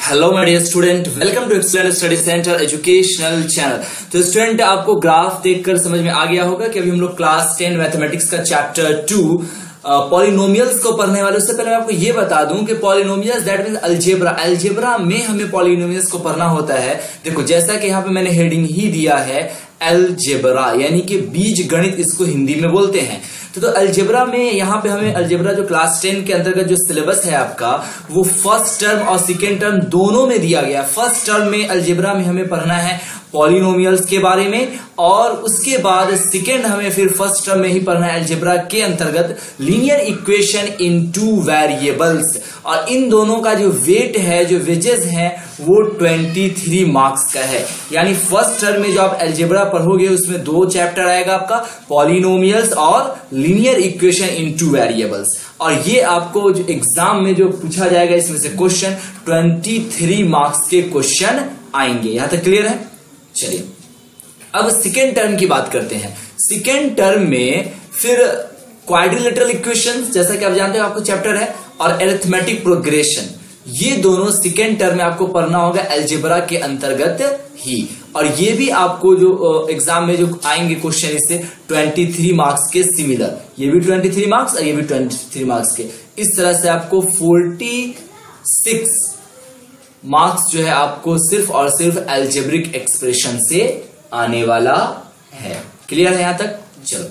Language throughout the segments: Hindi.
Hello my dear student, welcome to excellent study centre educational channel. तो स्टूडेंट, आपको ग्राफ देखकर समझ में आ गया होगा कि अभी हम लोग क्लास 10 मैथमेटिक्स का चैप्टर 2 पॉलिनोमियल्स को पढ़ने वाले। उससे पहले मैं आपको ये बता दूं कि polynomials that means algebra, algebra में हमें पॉलिनोमियल्स को पढ़ना होता है। देखो, जैसा कि यहाँ पे मैंने हेडिंग ही दिया है अलजेब्रा, यानी कि बीज गणित इसको हिंदी में बोलते हैं। तो अलजेब्रा में यहाँ पे हमें अलजेब्रा जो क्लास 10 के अंतर्गत जो सिलेबस है आपका, वो फर्स्ट टर्म और सेकेंड टर्म दोनों में दिया गया। फर्स्ट टर्म में अलजेब्रा में हमें पढ़ना है पॉलिनोमियल्स के बारे में, और उसके बाद सेकेंड हमें फिर फर्स्ट टर्म में ही पढ़ना है अलजेब्रा के अंतर्गत linear equation in two variables. और इन दोनों का जो वेट है, जो वेजेस है, वो 23 मार्क्स का है। यानी फर्स्ट टर्म में जो आप अलजेब्रा पढ़ोगे उसमें 2 चैप्टर आएगा आपका, पॉलिनोमियल्स और linear equation in two variables. और ये आपको जो एग्जाम में जो पूछा जाएगा इसमें से क्वेश्चन 23 मार्क्स के क्वेश्चन आएंगे। यहां तक क्लियर है? चलिए अब सेकेंड टर्म की बात करते हैं। सेकेंड टर्म में फिर क्वाड्रिलेटरल इक्वेशंस, जैसा कि आप जानते हो आपको चैप्टर है, और अरिथमेटिक प्रोग्रेशन, ये दोनों सेकेंड टर्म में आपको पढ़ना होगा अलजेब्रा के अंतर्गत ही। और ये भी आपको जो एग्जाम में जो आएंगे क्वेश्चन इससे 23 मार्क्स के सिमिलर, ये भी 23 मार्क्स और ये भी 23 मार्क्स के। इस तरह से आपको 46 मार्क्स जो है आपको सिर्फ और सिर्फ अलजेब्रिक एक्सप्रेशन से आने वाला है। क्लियर है यहां तक? चलो,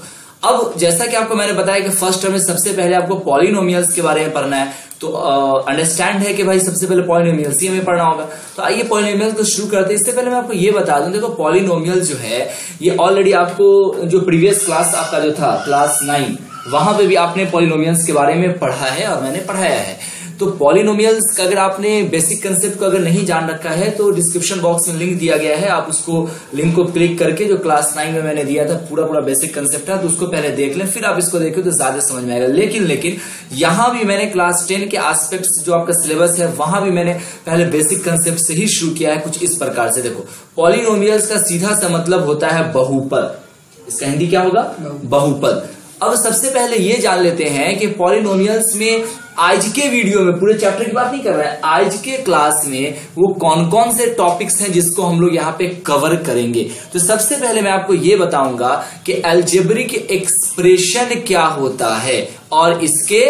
अब जैसा कि आपको मैंने बताया कि फर्स्ट टर्म में सबसे पहले आपको पॉलिनोमियल्स के बारे में पढ़ना है, तो अंडरस्टैंड है कि भाई सबसे पहले पॉलिनोमियल्स ही हमें पढ़ना होगा। तो आइए पॉलिनोमियल्स को शुरू करते हैं। इससे पहले मैं आपको ये बता दूं, देखो पॉलिनोमियल्स जो है ये ऑलरेडी आपको जो प्रीवियस क्लास आपका जो था क्लास 9, वहां पे भी आपने पॉलिनोमियल्स के बारे में पढ़ा है और मैंने पढ़ाया है। तो पॉलिनोमियल्स का अगर आपने बेसिक कंसेप्ट को अगर नहीं जान रखा है तो डिस्क्रिप्शन बॉक्स में लिंक दिया गया है, आप उसको लिंक को क्लिक करके जो क्लास 9 में मैंने दिया था पूरा बेसिक कंसेप्ट है, तो उसको पहले देख लें, फिर आप इसको देखो तो ज्यादा समझ में आएगा। लेकिन यहां भी मैंने क्लास 10 के एस्पेक्ट्स जो आपका सिलेबस है वहां भी मैंने पहले बेसिक कंसेप्ट से ही शुरू किया है कुछ इस प्रकार से। देखो, पॉलिनोमियल्स का सीधा सा मतलब होता है बहुपद। इसका हिंदी क्या होगा? बहुपद। अब सबसे पहले ये जान लेते हैं कि पॉलिनोमियल्स में आज के वीडियो में, पूरे चैप्टर की बात नहीं कर रहा है, आज के क्लास में वो कौन कौन से टॉपिक्स हैं जिसको हम लोग यहाँ पे कवर करेंगे। तो सबसे पहले मैं आपको ये बताऊंगा कि अलजेब्रिक एक्सप्रेशन क्या होता है और इसके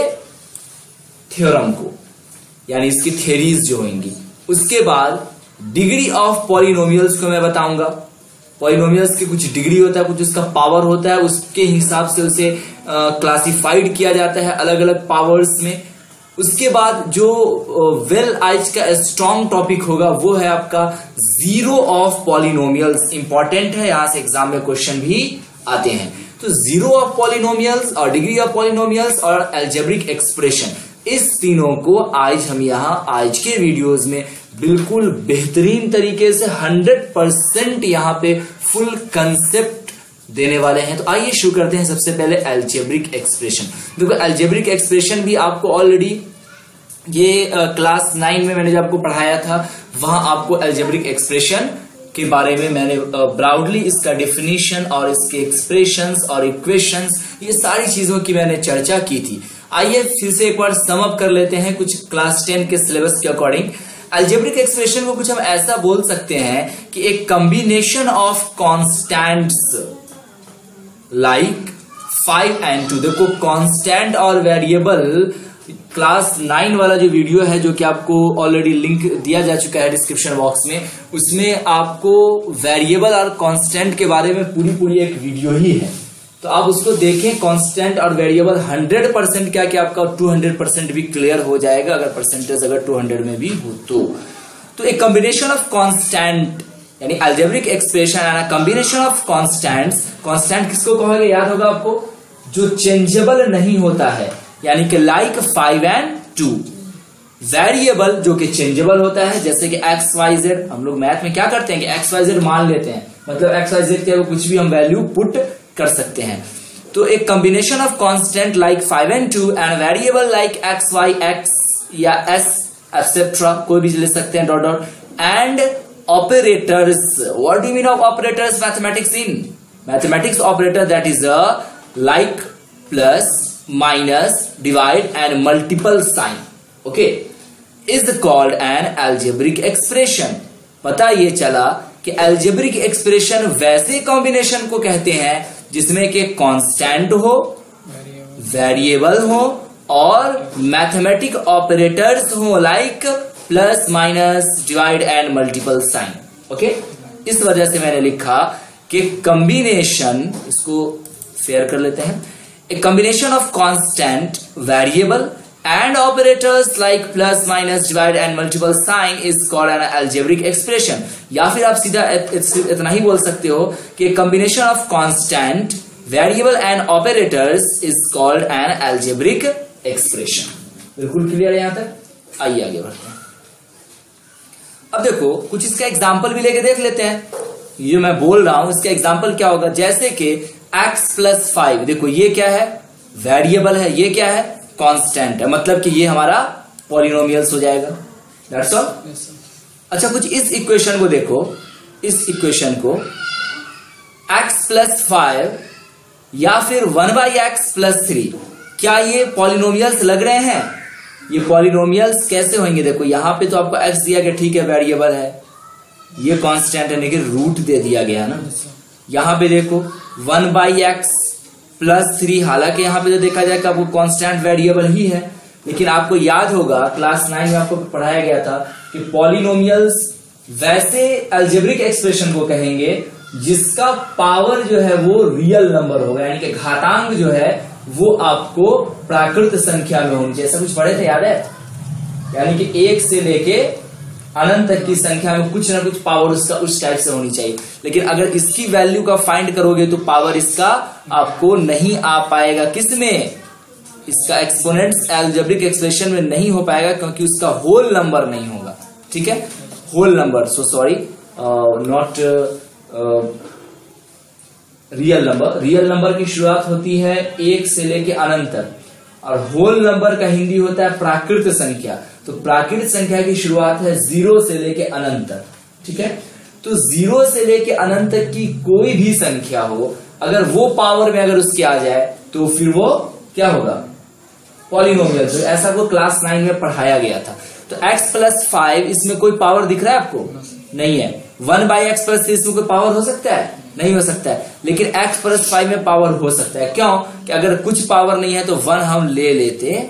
थ्योरम को, यानी इसकी थ्योरीज जो होंगी। उसके बाद डिग्री ऑफ पॉलिनोमियल्स को मैं बताऊंगा। पॉलिनोमियल्स की कुछ डिग्री होता है, कुछ उसका पावर होता है, उसके हिसाब से उसे क्लासिफाइड किया जाता है अलग अलग पावर्स में। उसके बाद जो आज का स्ट्रॉन्ग टॉपिक होगा वो है आपका जीरो ऑफ पॉलिनोमियल्स। इंपॉर्टेंट है, यहां से एग्जाम में क्वेश्चन भी आते हैं। तो जीरो ऑफ पॉलिनोमियल्स और डिग्री ऑफ पॉलिनोमियल्स और अलजेब्रिक एक्सप्रेशन, इस तीनों को आज हम आज के वीडियोस में बिल्कुल बेहतरीन तरीके से 100% यहाँ पे फुल कंसेप्ट देने वाले हैं। तो आइए शुरू करते हैं सबसे पहले अलजेब्रिक एक्सप्रेशन। देखो, अलजेब्रिक एक्सप्रेशन भी आपको ऑलरेडी ये क्लास 9 में मैंने जब आपको पढ़ाया था, वहां आपको अलजेब्रिक एक्सप्रेशन के बारे में मैंने ब्रॉडली इसका डेफिनेशन और इसके एक्सप्रेशंस और इक्वेशंस, ये सारी चीजों की मैंने चर्चा की थी। आइए फिर से एक बार सम अप कर लेते हैं कुछ क्लास 10 के सिलेबस के अकॉर्डिंग। अलजेब्रिक एक्सप्रेशन को कुछ हम ऐसा बोल सकते हैं कि एक combination of constants like 5 and 2। देखो, कांस्टेंट और वेरिएबल, क्लास 9 वाला जो वीडियो है जो कि आपको ऑलरेडी लिंक दिया जा चुका है डिस्क्रिप्शन बॉक्स में, उसमें आपको वेरिएबल और कांस्टेंट के बारे में पूरी एक वीडियो ही है, तो आप उसको देखें। कांस्टेंट और वेरिएबल 100% क्या कि आपका 200% भी क्लियर हो जाएगा अगर परसेंटेज अगर 200 में भी हो तो एक कॉम्बिनेशन ऑफ कांस्टेंट, यानी algebraic expression and combination of constants. Constant किसको कहोगे? याद होगा आपको, जो चेंजेबल नहीं होता है, यानी कि लाइक 5 and 2। वेरिएबल जो कि चेंजेबल होता है, जैसे कि एक्स वाई जेड। हम लोग मैथ में क्या करते हैं कि एक्स वाई जेड मान लेते हैं, मतलब एक्स वाई जेड के कुछ भी हम वैल्यू पुट कर सकते हैं। तो एक combination of constant like 5 and 2 and variable like x y x या एस एटसेट्रा, कोई भी ले सकते हैं, dot dot, and operators. What do you mean of operators? Mathematics in mathematics operator that is like, plus, minus, divide and multiple sign. Okay, is called an algebraic expression. पता ये चला कि एल्जेब्रिक एक्सप्रेशन वैसे कॉम्बिनेशन को कहते हैं जिसमें कि कांस्टेंट हो, वेरिएबल हो और मैथमेटिक ऑपरेटर्स हो, like plus, minus, divide and multiple sign. Okay, इस वजह से मैंने लिखा कि कॉम्बिनेशन, इसको फेयर कर लेते हैं, a combination of constant, variable and operators like plus, minus, divide and multiple sign is called an algebraic expression। या फिर आप सीधा इतना ही बोल सकते हो कि combination of constant, variable and operators is called an algebraic expression। बिल्कुल क्लियर है यहां तक? आइए आगे बढ़ते हैं। अब देखो कुछ इसका एग्जाम्पल भी लेके देख लेते हैं। ये जो मैं बोल रहा हूं इसका एग्जाम्पल क्या होगा, जैसे कि x + 5, देखो ये क्या है, वेरिएबल है, ये क्या है, कांस्टेंट है, मतलब कि ये हमारा पॉलिनोमियल्स हो जाएगा। That's all. अच्छा, कुछ इस इक्वेशन को देखो, इस इक्वेशन को x + 5 या फिर 1/x + 3, क्या ये पॉलिनोमियल्स लग रहे हैं? ये पॉलिनोमियल्स कैसे होंगे? देखो यहां पे तो आपको x दिया गया, ठीक है, वेरिएबल है, ये कांस्टेंट है, लेकिन रूट दे दिया गया ना। यहां पे देखो 1/x + 3, हालांकि यहां पे जो देखा जाए कि आपको कांस्टेंट वेरिएबल ही है, लेकिन आपको याद होगा क्लास 9 में आपको पढ़ाया गया था कि पॉलिनोमियल्स वैसे अलजेब्रिक एक्सप्रेशन को कहेंगे जिसका पावर जो है वो रियल नंबर होगा, यानी कि घातांक जो है वो आपको प्राकृत संख्या में होनी चाहिए। ऐसा कुछ पढ़े थे, याद है? यानी कि 1 से लेके अनंत तक की संख्या में कुछ ना कुछ पावर उसका उस टाइप से होनी चाहिए। लेकिन अगर इसकी वैल्यू का फाइंड करोगे तो पावर इसका आपको नहीं आ पाएगा। किसमें? इसका एक्सपोनेंट्स अलजेब्रिक एक्सप्रेशन में नहीं हो पाएगा, क्योंकि उसका होल नंबर नहीं होगा। ठीक है, whole number, so sorry, not real number. Real number की शुरुआत होती है 1 से लेके अनंत तक, और होल नंबर का हिंदी होता है प्राकृत संख्या। तो प्राकृत संख्या की शुरुआत है 0 से लेके अनंत तक। ठीक है, तो 0 से लेके अनंत तक की कोई भी संख्या हो, अगर वो पावर में अगर उसके आ जाए तो फिर वो क्या होगा? पॉलिनोमियल। तो ऐसा को क्लास 9 में पढ़ाया गया था। तो x + 5 इसमें कोई पावर दिख रहा है आपको? नहीं है। 1/x + 3 इसमें कोई पावर हो सकता है? नहीं हो सकता है। लेकिन x + 5 में पावर हो सकता है। क्यों? कि अगर कुछ पावर नहीं है तो 1 हम ले लेते हैं,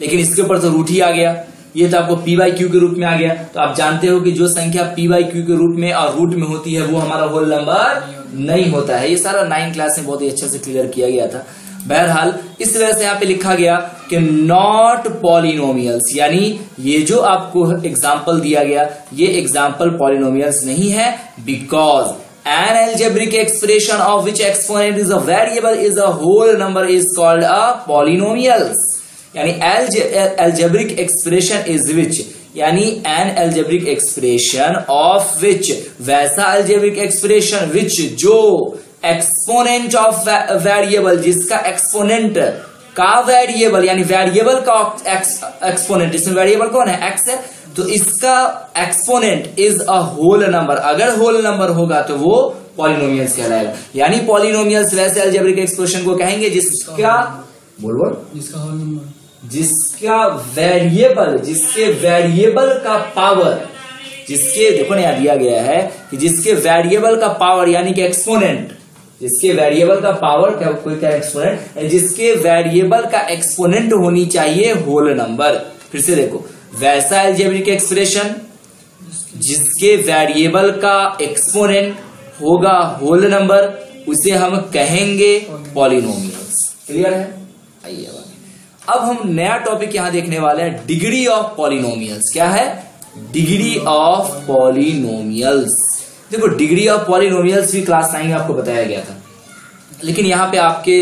लेकिन इसके ऊपर तो रूट ही आ गया। ये तो आपको p/q के रूप में आ गया। तो आप जानते हो कि जो संख्या p/q के रूप में और रूट में होती है वो हमारा होल नंबर नहीं होता है। ये सारा 9 क्लास में बहुत ही अच्छे से क्लियर किया गया था। बहरहाल इस वजह से यहाँ पे लिखा गया कि नॉट पॉलिनोमियल्स, यानी ये जो आपको एग्जाम्पल दिया गया ये एग्जाम्पल पॉलिनोमियल्स नहीं है, because an algebraic expression of which exponent is a variable is a whole number is called a polynomials। यानी algebraic expression is which, यानी an algebraic expression of which, वैसा algebraic expression which जो exponent of variable, जिसका exponent का वेरिएबल, यानी वेरिएबल का एक्सपोनेंट, इसमें वेरिएबल कौन है? x है, तो इसका exponent is a whole number. अगर होल नंबर होगा तो वो पॉलिनोमियल्स कहलाएगा। यानी पॉलिनोमियल्स वैसे अलजेब्रिक एक्सप्रेशन को कहेंगे जिसका जिसका होल नंबर, जिसका वेरिएबल, जिसके वेरिएबल का पावर, जिसके देखो ना यहाँ दिया गया है कि जिसके वेरिएबल का पावर यानी कि एक्सपोनेंट, जिसके वेरिएबल का पावर क्या, कोई क्या एक्सपोनेंट, जिसके वेरिएबल का एक्सपोनेंट होनी चाहिए होल नंबर। फिर से देखो, वैसा अलजेब्रिक एक्सप्रेशन जिसके वेरिएबल का एक्सपोनेंट होगा होल नंबर, उसे हम कहेंगे पॉलिनोमियल्स। क्लियर है? आइए अब हम नया टॉपिक यहां देखने वाले हैं, डिग्री ऑफ पॉलिनोमियल्स। क्या है? Degree of polynomials. देखो, डिग्री ऑफ पॉलिनोमियल्स भी क्लास 9 में आपको बताया गया था, लेकिन यहाँ पे आपके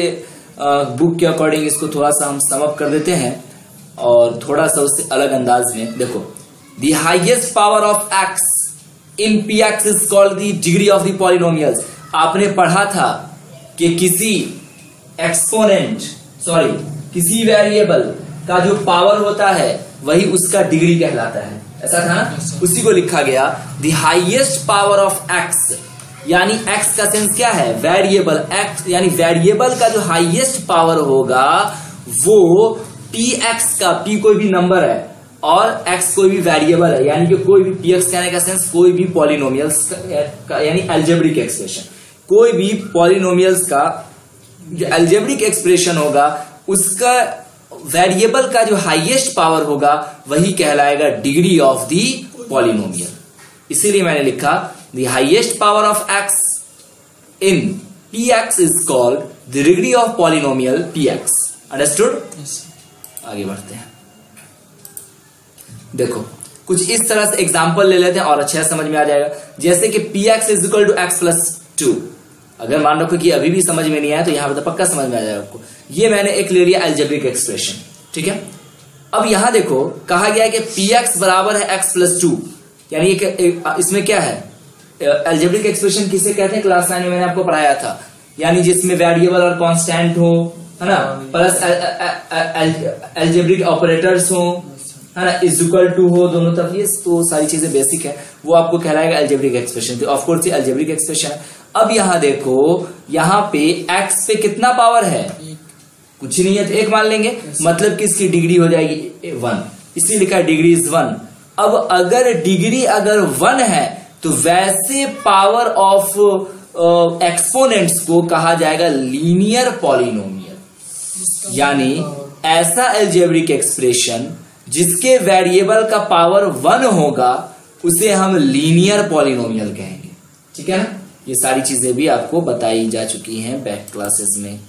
बुक के अकॉर्डिंग इसको थोड़ा सा हम सम अप कर देते हैं और थोड़ा सा उससे अलग अंदाज में। देखो, the highest power of x in px is called the degree of the polynomials. आपने पढ़ा था कि किसी एक्सपोनेंट, सॉरी, किसी वेरिएबल का जो पावर होता है वही उसका डिग्री कहलाता है। ऐसा था ना? उसी को लिखा गया the highest power of x, यानी x का सेंस क्या है? वेरिएबल। x यानी वेरिएबल का जो हाईएस्ट पावर होगा वो पी एक्स का, पी कोई भी नंबर है और एक्स कोई भी वेरिएबल है, यानी कि कोई भी पी एक्स कहने का सेंस कोई भी पॉलिनोमियल्स का यानी एल्जेब्रिक एक्सप्रेशन, कोई भी पॉलिनोमियल्स का जो एल्जेब्रिक एक्सप्रेशन होगा उसका वेरिएबल का जो हाईएस्ट पावर होगा वही कहलाएगा डिग्री ऑफ द पॉलिनोमियल। इसीलिए मैंने लिखा the highest power of x in P x is called the degree of polynomial P x. Understood? आगे बढ़ते हैं। देखो कुछ इस तरह से एग्जांपल ले लेते हैं और अच्छा समझ में आ जाएगा। जैसे कि p x is equal to x plus 2। अगर मान रखो कि अभी भी समझ में नहीं आया तो यहां पर तो पक्का समझ में आ जाएगा आपको। ये मैंने एक ले लिया एल्जेब्रिक एक्सप्रेशन, ठीक है। अब यहां देखो कहा गया है कि पी एक्स बराबर है एक्स प्लस 2, यानी इसमें क्या है, एल्जेब्रिक एक्सप्रेशन किसे कहते हैं, क्लास 9 में मैंने आपको पढ़ाया था, यानी जिसमें वेरिएबल और कांस्टेंट हो, है ना, प्लस एल्जेब्रिक ऑपरेटर्स हो, है ना, इज इक्वल टू हो दोनों तरफ, ये तो सारी चीजें बेसिक है, वो आपको कहलाएगा एल्जेब्रिक एक्सप्रेशन। तो ऑफ कोर्स ये एल्जेब्रिक एक्सप्रेशन है। अब यहां देखो यहां पे x पे कितना पावर है, कुछ नहीं है तो 1 मान लेंगे, मतलब कि इसकी डिग्री हो जाएगी 1, इसलिए लिखा है डिग्री इज 1। अब अगर डिग्री अगर 1 है तो वैसे पावर ऑफ एक्सपोनेंट्स को कहा जाएगा लीनियर पॉलिनोमियल, यानी ऐसा एल्जेब्रिक एक्सप्रेशन जिसके वेरिएबल का पावर 1 होगा उसे हम लीनियर पॉलिनोमियल कहेंगे, ठीक है ना। ये सारी चीजें भी आपको बताई जा चुकी हैं बैक क्लासेस में।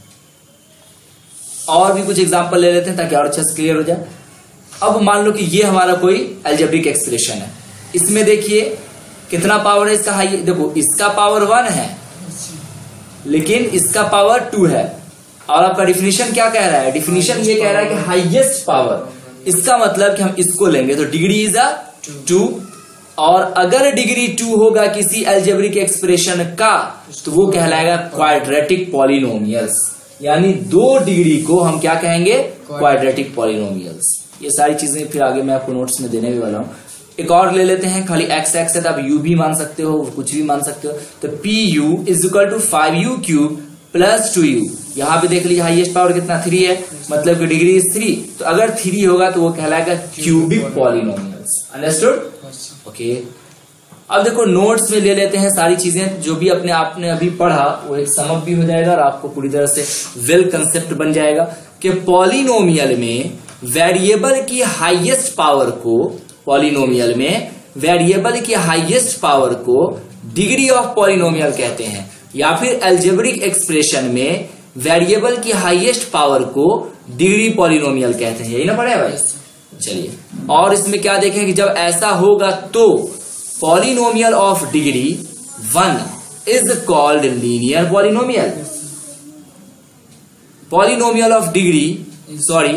और भी कुछ एग्जांपल ले लेते हैं ताकि और अच्छा से क्लियर हो जाए। अब मान लो कि ये हमारा कोई एल्जेब्रिक एक्सप्रेशन है, इसमें देखिए कितना पावर है इसका, हाई, देखो इसका पावर 1 है लेकिन इसका पावर 2 है, और आपका डिफिनीशन क्या कह रहा है, डिफिनीशन ये कह रहा है कि हाईएस्ट पावर, इसका मतलब कि हम इसको लेंगे तो डिग्री इज 2, और अगर डिग्री 2 होगा किसी एल्जेब्रिक एक्सप्रेशन का तो वो कहलाएगा क्वाड्रेटिक पॉलिनोमियल्स, यानी 2 डिग्री को हम क्या कहेंगे, क्वाड्रेटिक पॉलिनोमियल्स। ये सारी चीजें फिर आगे मैं आपको नोट्स में देने भी वाला हूं। एक और ले लेते हैं, खाली एक्स एक्स है तो आप यू भी मान सकते हो, कुछ भी मान सकते हो, तो P U is equal to 5u cube plus 2u। यहां पे देख लीजिए हाईएस्ट पावर कितना 3 है, मतलब कि डिग्री इज 3, तो अगर 3 होगा तो वो कहलाएगा क्यूबिक पॉलिनोमियल्स। अंडरस्टूड? ओके। अब देखो नोट्स में ले लेते हैं सारी चीजें, जो भी अपने आपने अभी पढ़ा वो एक समअप भी हो जाएगा और आपको पूरी तरह से वेल कंसेप्ट बन जाएगा कि पॉलिनोमियल में वेरिएबल की हाईएस्ट पावर को, पॉलिनोमियल में वेरिएबल की हाईएस्ट पावर को डिग्री ऑफ पॉलिनोमियल कहते हैं, या फिर एल्जेब्रिक एक्सप्रेशन में वेरिएबल की हाईएस्ट पावर को डिग्री पॉलिनोमियल कहते हैं। यही ना पढ़े भाई? चलिए, और इसमें क्या देखें कि जब ऐसा होगा तो polynomial of degree 1 is called linear polynomial, polynomial of degree, sorry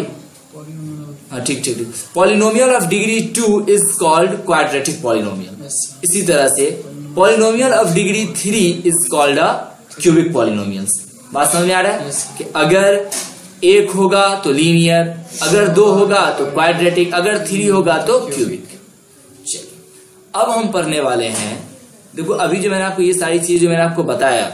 ठीक ठीक ठीक, polynomial of degree 2 is called quadratic polynomial. इसी तरह से polynomial of degree 3 is called a cubic polynomials. बात समझ में आ रहा है कि अगर 1 होगा तो लीनियर, अगर 2 होगा तो क्वाड्रेटिक, अगर 3 होगा तो क्यूबिक। चलिए अब हम पढ़ने वाले हैं, देखो अभी जो मैंने आपको ये सारी चीजें जो मैंने आपको बताया,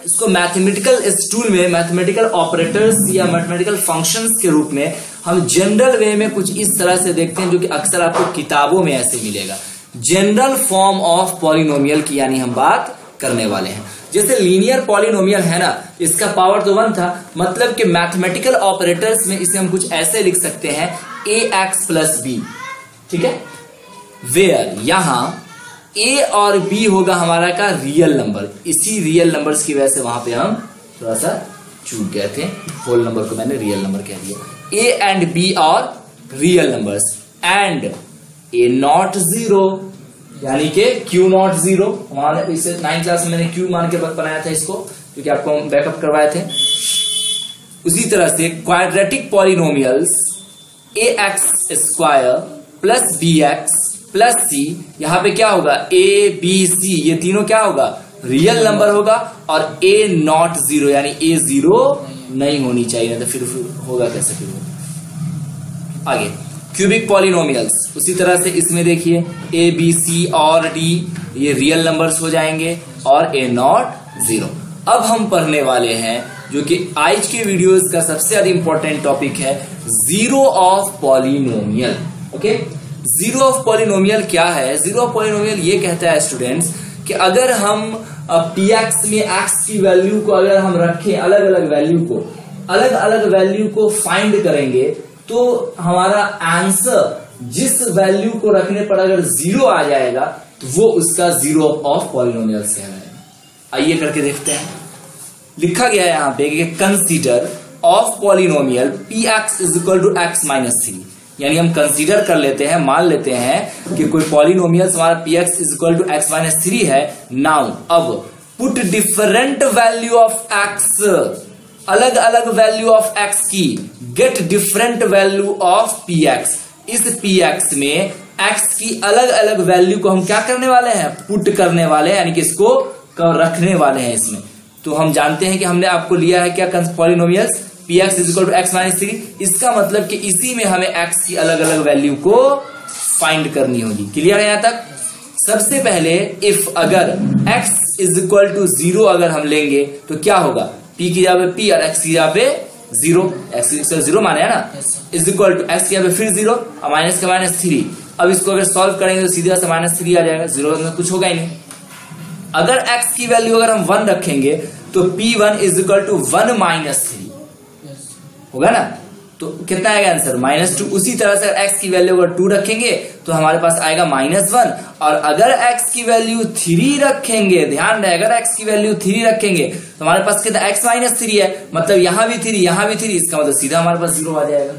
इसको मैथमेटिकल टूल में मैथमेटिकल ऑपरेटर्स या मैथमेटिकल फंक्शंस के रूप में हम जनरल वे में कुछ इस तरह से देखते हैं, जो कि अक्सर आपको किताबों में ऐसे मिलेगा। जनरल फॉर्म ऑफ पॉलिनोमियल की यानी हम बात करने वाले हैं। जैसे लीनियर पॉलिनोमियल है ना, इसका पावर तो 1 था, मतलब कि मैथमेटिकल ऑपरेटर्स में इसे हम कुछ ऐसे लिख सकते हैं ax प्लस बी, ठीक है, वेयर यहां a और b होगा हमारा का रियल नंबर। इसी रियल नंबर्स की वजह से वहां पे हम थोड़ा सा चूक गए थे, होल नंबर को मैंने रियल नंबर कह दिया। a एंड b और real numbers, and a not 0 यानी कि q नॉट 0। हमारे इसे 9th क्लास में मैंने q मान के बनाया था इसको, क्योंकि आपको हम बैकअप करवाए थे। उसी तरह से quadratic polynomials ax square plus bx plus c, यहां पे क्या होगा a b c, ये तीनों क्या होगा, रियल नंबर होगा, और a नॉट 0 यानी a 0 नहीं होनी चाहिए, तो फिर होगा कैसे, फिर आगे क्यूबिक पॉलिनोमियल्स। उसी तरह से इसमें देखिए a b c और d ये रियल नंबर्स हो जाएंगे और a नॉट 0। अब हम पढ़ने वाले हैं जो कि आज के वीडियोस का सबसे ज्यादा इंपॉर्टेंट टॉपिक है, zero of polynomial. Okay, zero of polynomial क्या है? जीरो ऑफ पॉलिनोमियल ये कहता है स्टूडेंट्स कि अगर हम px में x की वैल्यू को अगर हम रखें, अलग अलग वैल्यू को फाइंड करेंगे, तो हमारा आंसर जिस वैल्यू को रखने पर अगर जीरो आ जाएगा तो वो उसका जीरो ऑफ पॉलिनोमियल से है। आइए करके देखते हैं। लिखा गया है यहां पे कि consider of polynomial px is equal to x minus 3, यानी हम कंसीडर कर लेते हैं, मान लेते हैं कि कोई पॉलिनोमियल हमारा px is equal to x minus 3 है। नाउ अब put different value of x, अलग अलग वैल्यू ऑफ x की, get different value of px। इस px में x की अलग अलग वैल्यू को हम क्या करने वाले हैं? पुट करने वाले हैं, यानी कि इसको रखने वाले हैं इसमें। तो हम जानते हैं कि हमने आपको लिया है क्या polynomials, px is equal to x minus 3। इसका मतलब कि इसी में हमें x की अलग अलग वैल्यू को फाइंड करनी होगी। क्लियर है यहां तक? सबसे पहले इफ अगर x इज इक्वल टू 0 अगर हम लेंगे तो क्या होगा? p की जगह पे p और x की जगह पे 0, x 0 माने है ना, इज इक्वल टू x की जगह पे फिर 0 और माइनस का माइनस 3। अब इसको अगर सॉल्व करेंगे तो सीधा से माइनस 3 आ जाएगा, 0 में कुछ होगा ही नहीं। अगर x की वैल्यू अगर हम 1 रखेंगे तो p1 is equal to 1 minus 3 होगा ना, तो कितना आएगा आंसर? -2। उसी तरह से x की वैल्यू अगर 2 रखेंगे तो हमारे पास आएगा -1, और अगर x की वैल्यू 3 रखेंगे, ध्यान रहे, अगर x की वैल्यू 3 रखेंगे तो हमारे पास कितना x माइनस 3 है, मतलब यहां भी 3 यहां भी 3, इसका मतलब सीधा हमारे पास 0 आ जाएगा,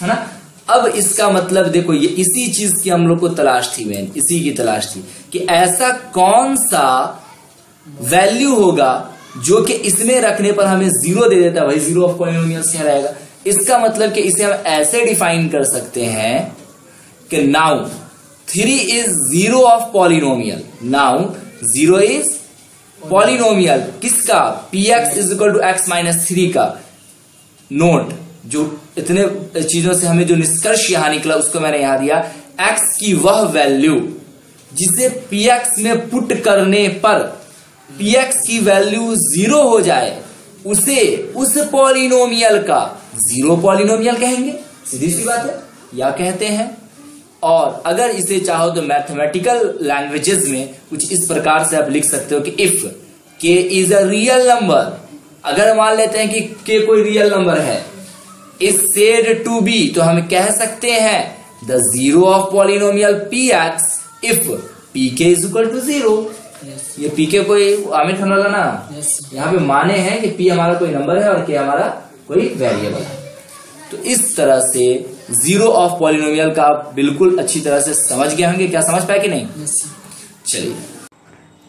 है ना। अब इसका मतलब देखो, ये इसी चीज की हम लोग को तलाश थी, मैन इसी की तलाश थी कि ऐसा कौन सा वैल्यू होगा जो कि इसमें रखने पर हमें 0 दे देता है, भाई जीरो ऑफ पॉलिनोमियल से रहेगा। इसका मतलब कि इसे हम ऐसे डिफाइन कर सकते हैं कि now 3 is zero of polynomial, now 0 is polynomial किसका? px is equal to x minus 3 का। नोट, जो इतने चीजों से हमें जो निष्कर्ष यहां निकला उसको मैंने यहां दिया, x की वह वैल्यू जिसे px में पुट करने पर px की वैल्यू 0 हो जाए, उसे उस पॉलिनोमियल का जीरो पॉलिनोमियल कहेंगे, सीधी सी बात है, या कहते हैं। और अगर इसे चाहो तो मैथमेटिकल लैंग्वेजेस में कुछ इस प्रकार से आप लिख सकते हो कि if k is a real number, अगर मान लेते हैं कि k कोई रियल नंबर है, इज सेड टू बी, तो हम कह सकते हैं the zero of polynomial px if pk is equal to 0। ये pk कोई आमिर खान वाला ना, यहाँ पे माने हैं कि p हमारा कोई नंबर है और k हमारा कोई वेरिएबल है। तो इस तरह से जीरो ऑफ पॉलिनोमियल का आप बिल्कुल अच्छी तरह से समझ गए होंगे। क्या समझ पाए कि नहीं? चलिए,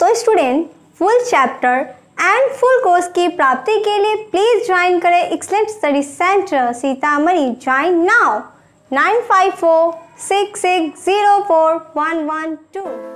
तो student full chapter and full course की प्राप्ति के लिए प्लीज ज्वाइन करें excellent study centre Sitamarhi. Join now 9546604112।